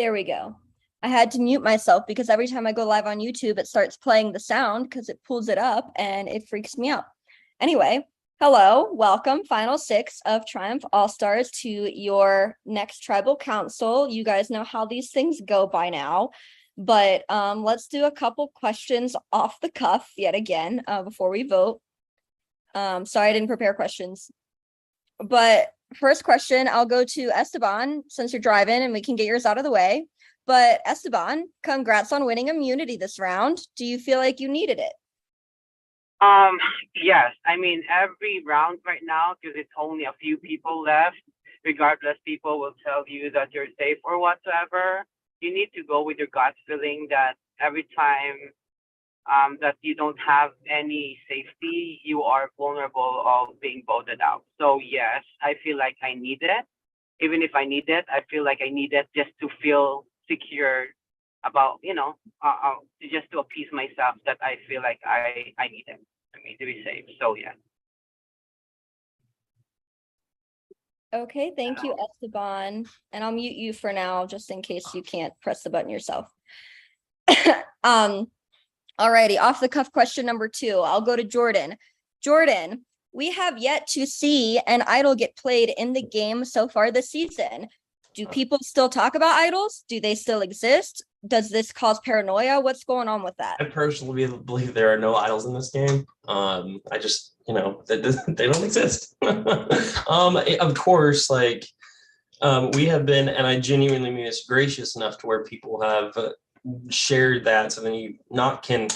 There we go. I had to mute myself because every time I go live on YouTube, it starts playing the sound because it pulls it up and it freaks me out. Anyway, hello, welcome, Final Six of Triumph All-Stars to your next tribal council. You guys know how these things go by now, but let's do a couple questions off the cuff yet again before we vote. Sorry, I didn't prepare questions, but first question, I'll go to Esteban since you're driving and we can get yours out of the way. But Esteban, congrats on winning immunity this round. Do you feel like you needed it? Yes. I mean, every round right now, because it's only a few people left, regardless, people will tell you that you're safe or whatsoever. You need to go with your gut feeling that every time that you don't have any safety, you are vulnerable of being voted out. So yes, I feel like I need it. Even if I need it, I feel like I need it just to feel secure about, just to appease myself that I feel like I need it. I mean, to be safe. So yeah. Okay, thank you, Esteban. And I'll mute you for now, just in case you can't press the button yourself. Alrighty, off the cuff question number 2. I'll go to Jordan. Jordan, we have yet to see an idol get played in the game so far this season. Do people still talk about idols? Do they still exist? Does this cause paranoia? What's going on with that? I personally believe there are no idols in this game. I just, they don't exist. Of course, we have been, and I genuinely mean this, gracious enough to where people have shared that, so then you can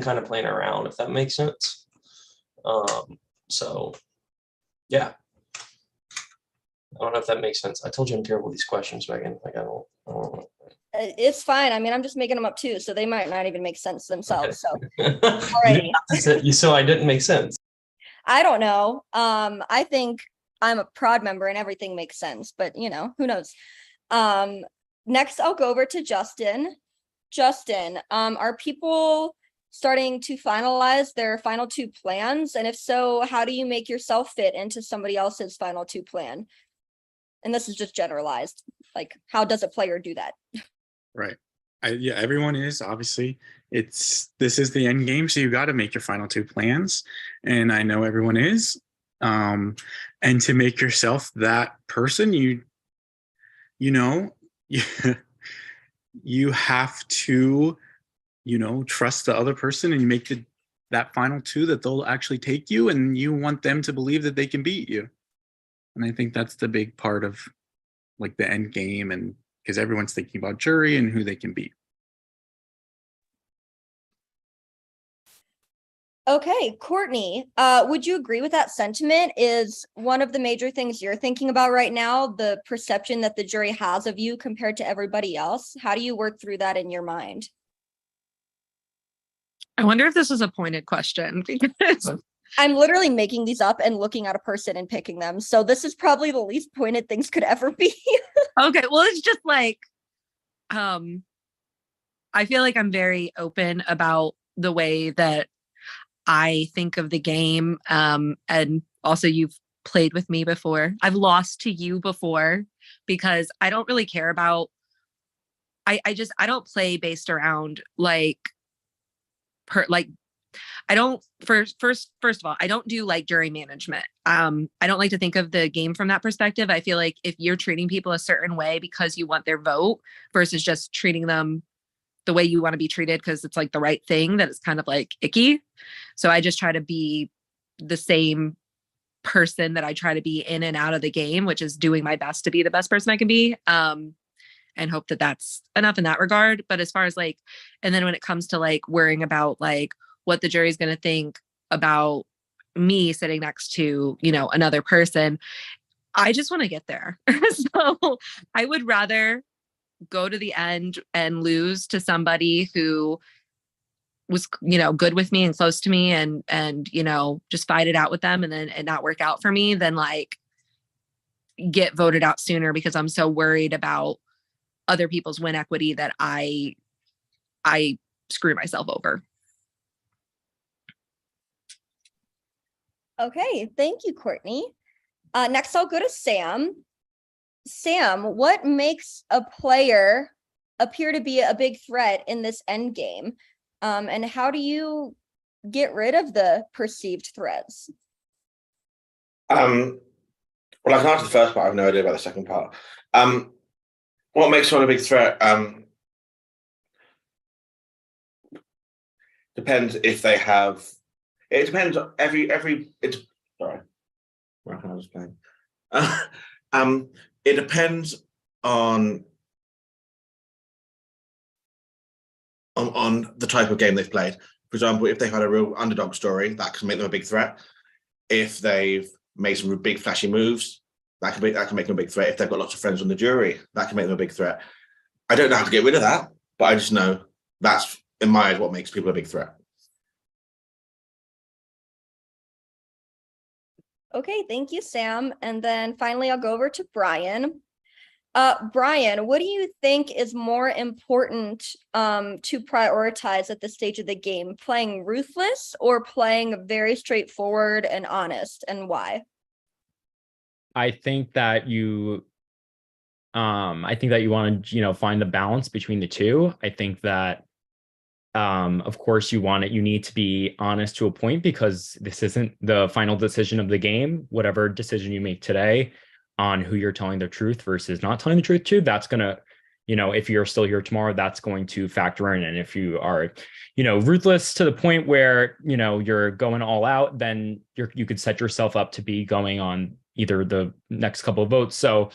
kind of plan around, if that makes sense. So yeah, I don't know if that makes sense. I told you I'm terrible with these questions, Megan. I don't know. It's fine. I mean, I'm just making them up too, so they might not even make sense themselves. Okay. So alrighty. So I didn't make sense. I don't know. I think I'm a prod member and everything makes sense, but who knows? Next, I'll go over to Justin. Justin, are people starting to finalize their final 2 plans? And if so, how do you make yourself fit into somebody else's final 2 plan? And this is just generalized. Like, how does a player do that? Right. Yeah, everyone is, obviously. This is the end game, so you got to make your final 2 plans. And I know everyone is. And to make yourself that person, you have to, trust the other person, and you make that final 2 that they'll actually take you, and you want them to believe that they can beat you. And I think that's the big part of the end game, and because everyone's thinking about jury and who they can beat. Okay, Courtney, would you agree with that sentiment? Is one of the major things you're thinking about right now the perception that the jury has of you compared to everybody else? How do you work through that in your mind? I wonder if this is a pointed question because I'm literally making these up and looking at a person and picking them. So this is probably the least pointed things could ever be. Okay, well, it's just I feel like I'm very open about the way that I think of the game. And also you've played with me before. I've lost to you before because I don't really care about, I don't play based around I don't first of all, I don't do jury management. I don't like to think of the game from that perspective. I feel like if you're treating people a certain way because you want their vote versus just treating them the way you want to be treated because it's the right thing, that it's kind of icky. So I just try to be the same person that I try to be in and out of the game, which is doing my best to be the best person I can be. And hope that that's enough in that regard. But as far as and then when it comes to worrying about what the jury's going to think about me sitting next to, another person, I just want to get there. So I would rather go to the end and lose to somebody who was, good with me and close to me and, just fight it out with them and not work out for me than get voted out sooner because I'm so worried about other people's win equity that I screw myself over. Okay, thank you, Courtney. Next, I'll go to Sam. Sam, what makes a player appear to be a big threat in this end game? And how do you get rid of the perceived threats? Well, I can answer the first part. I have no idea about the second part. What makes someone a big threat? Depends if they have. It depends on every. It's sorry. Where can I was playing? It depends on the type of game they've played. For example, if they've had a real underdog story, that can make them a big threat. If they've made some big flashy moves, that can make them a big threat. If they've got lots of friends on the jury, that can make them a big threat. I don't know how to get rid of that, but I just know that's in my eyes what makes people a big threat. Okay, thank you, Sam. And then finally, I'll go over to Brian. Brian, what do you think is more important to prioritize at this stage of the game? Playing ruthless or playing very straightforward and honest, and why? I think that you want to, find the balance between the two. I think that of course you need to be honest to a point, because this isn't the final decision of the game. Whatever decision you make today on who you're telling the truth versus not telling the truth to, that's gonna, if you're still here tomorrow, that's going to factor in. And if you are, ruthless to the point where, you're going all out, then you could set yourself up to be going on either the next couple of votes. So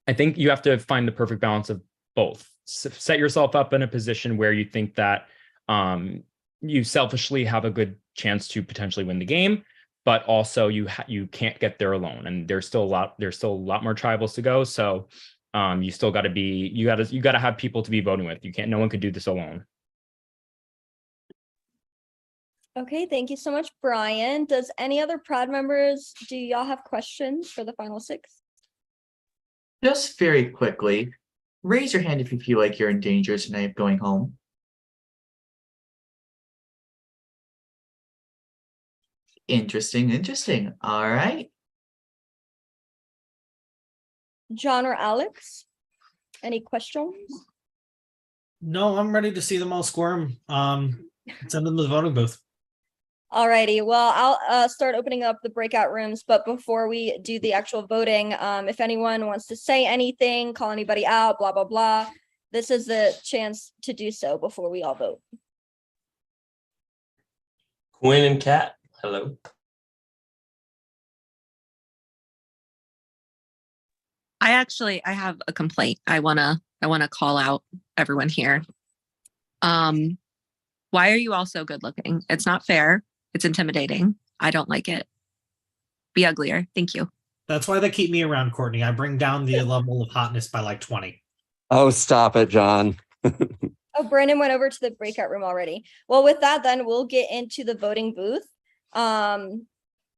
I think you have to find the perfect balance of both. Set yourself up in a position where you think that you selfishly have a good chance to potentially win the game, but also you can't get there alone. And there's still a lot more tribals to go. So you still got to have people to be voting with. No one could do this alone. Okay, thank you so much, Brian. Does any other Proud members, do y'all have questions for the final six? Just very quickly, raise your hand if you feel like you're in danger tonight of going home. Interesting. All right. John or Alex, any questions? No, I'm ready to see them all squirm. Send them to the voting booth. Alrighty, well, I'll start opening up the breakout rooms, but before we do the actual voting, if anyone wants to say anything, call anybody out, blah, blah, blah, this is the chance to do so before we all vote. Quinn and Kat, hello. I have a complaint. I wanna call out everyone here. Why are you all so good looking? It's not fair. It's intimidating. I don't like it. Be uglier. Thank you. That's why they keep me around, Courtney. I bring down the level of hotness by like 20. Oh, stop it, John. Oh, Brandon went over to the breakout room already. Well, with that, then we'll get into the voting booth.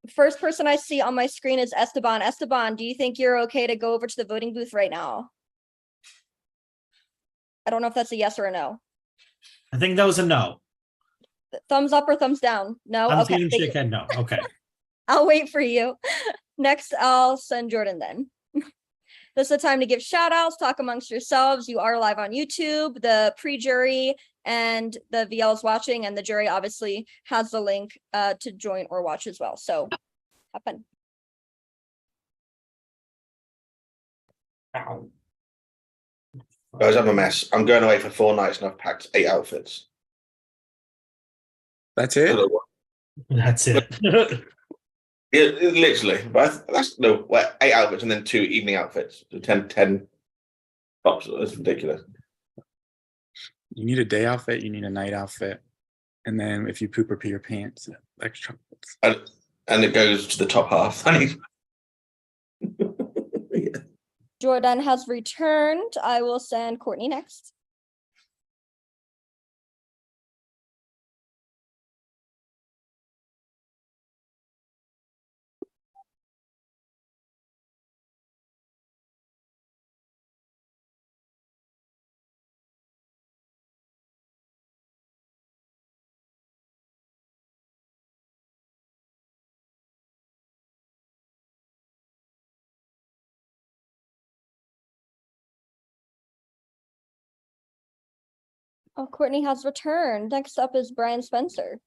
First person I see on my screen is Esteban. Esteban, do you think you're okay to go over to the voting booth right now? I don't know if that's a yes or a no. I think that was a no. Thumbs up or thumbs down? No? I'm Okay. seeing thank shake you. head no. Okay. I'll wait for you. Next, I'll send Jordan then. This is the time to give shout outs, talk amongst yourselves. You are live on YouTube, the pre-jury and the VLs watching, and the jury obviously has the link to join or watch as well. So have fun. Guys, I'm a mess. I'm going away for 4 nights and I've packed 8 outfits. That's it. That's it. Yeah, literally. But that's 8 outfits and then 2 evening outfits. So 10 tops. That's ridiculous. You need a day outfit, you need a night outfit. And then if you poop or pee your pants, extra. And it goes to the top half. Yeah. Jordan has returned. I will send Courtney next. Oh, Courtney has returned. Next up is Brian Spencer.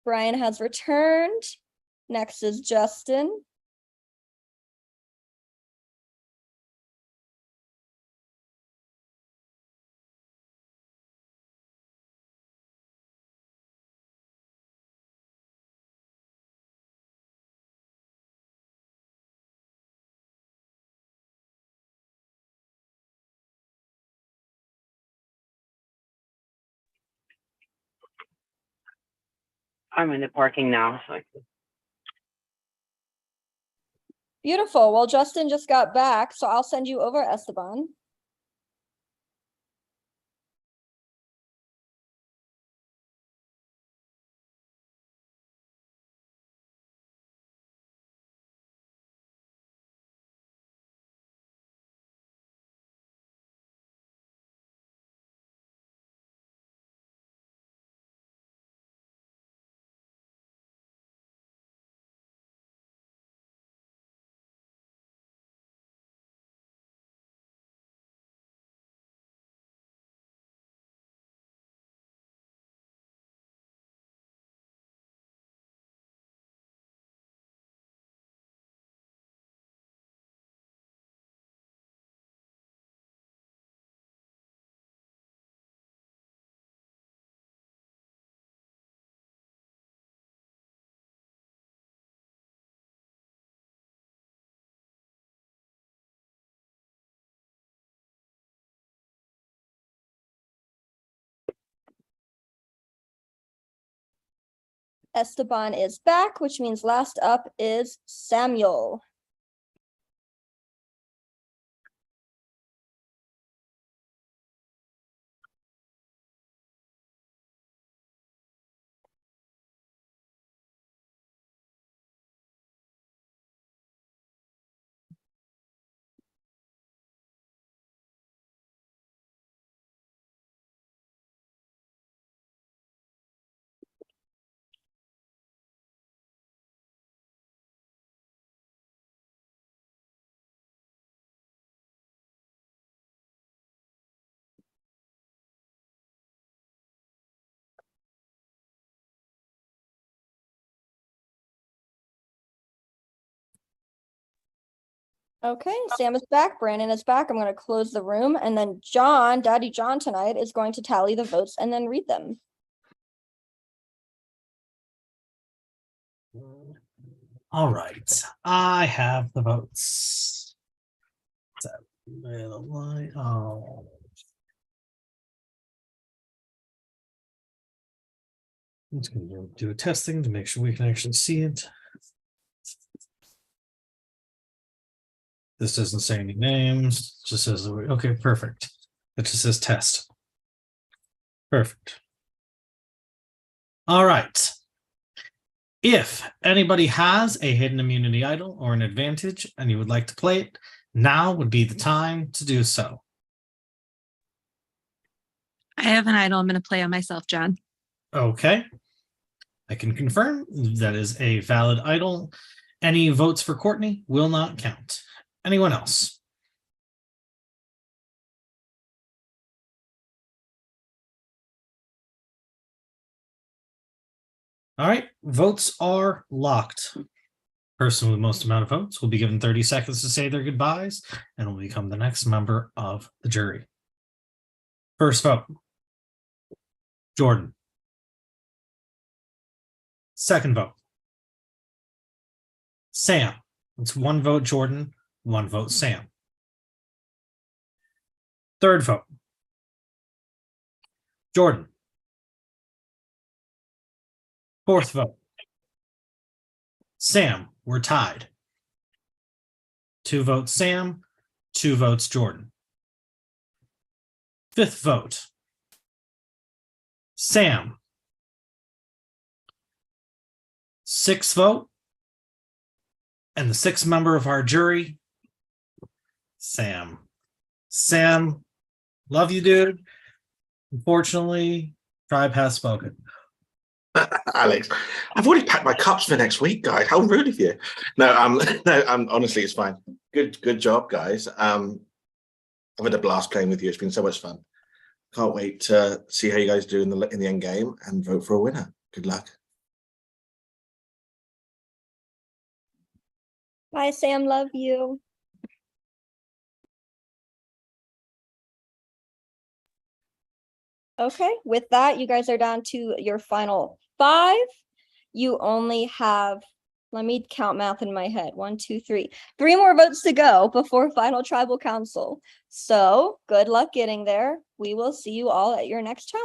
Brian has returned. Next is Justin. I'm in the parking now, so Beautiful. Well, Justin just got back, so I'll send you over, Esteban. Esteban is back, which means last up is Samuel. Okay, Sam is back, Brandon is back. I'm gonna close the room, and then John, Daddy John tonight is going to tally the votes and then read them. All right, I have the votes. Oh. I'm just gonna do a testing to make sure we can actually see it. This doesn't say any names, it just says, okay, perfect. It just says test. Perfect. All right. If anybody has a hidden immunity idol or an advantage and you would like to play it, now would be the time to do so. I have an idol I'm going to play on myself, John. Okay. I can confirm that is a valid idol. Any votes for Courtney will not count. Anyone else? All right, votes are locked. Person with most amount of votes will be given 30 seconds to say their goodbyes and will become the next member of the jury. First vote, Jordan. Second vote, Sam. It's one vote Jordan, one vote Sam. Third vote. Jordan. Fourth vote. Sam, we're tied. 2 votes Sam, 2 votes Jordan. Fifth vote. Sam. 6th vote. And the 6th member of our jury, Sam. Sam, love you, dude. Unfortunately, tribe has spoken. Alex, I've already packed my cups for next week, guys. How rude of you. No, honestly, it's fine. Good job, guys. I've had a blast playing with you. It's been so much fun. Can't wait to see how you guys do in the end game and vote for a winner. Good luck. Bye, Sam. Love you. Okay, with that, you guys are down to your final 5. You only have, let me count math in my head. 1, 2, 3. 3 more votes to go before final tribal council. So good luck getting there. We will see you all at your next challenge.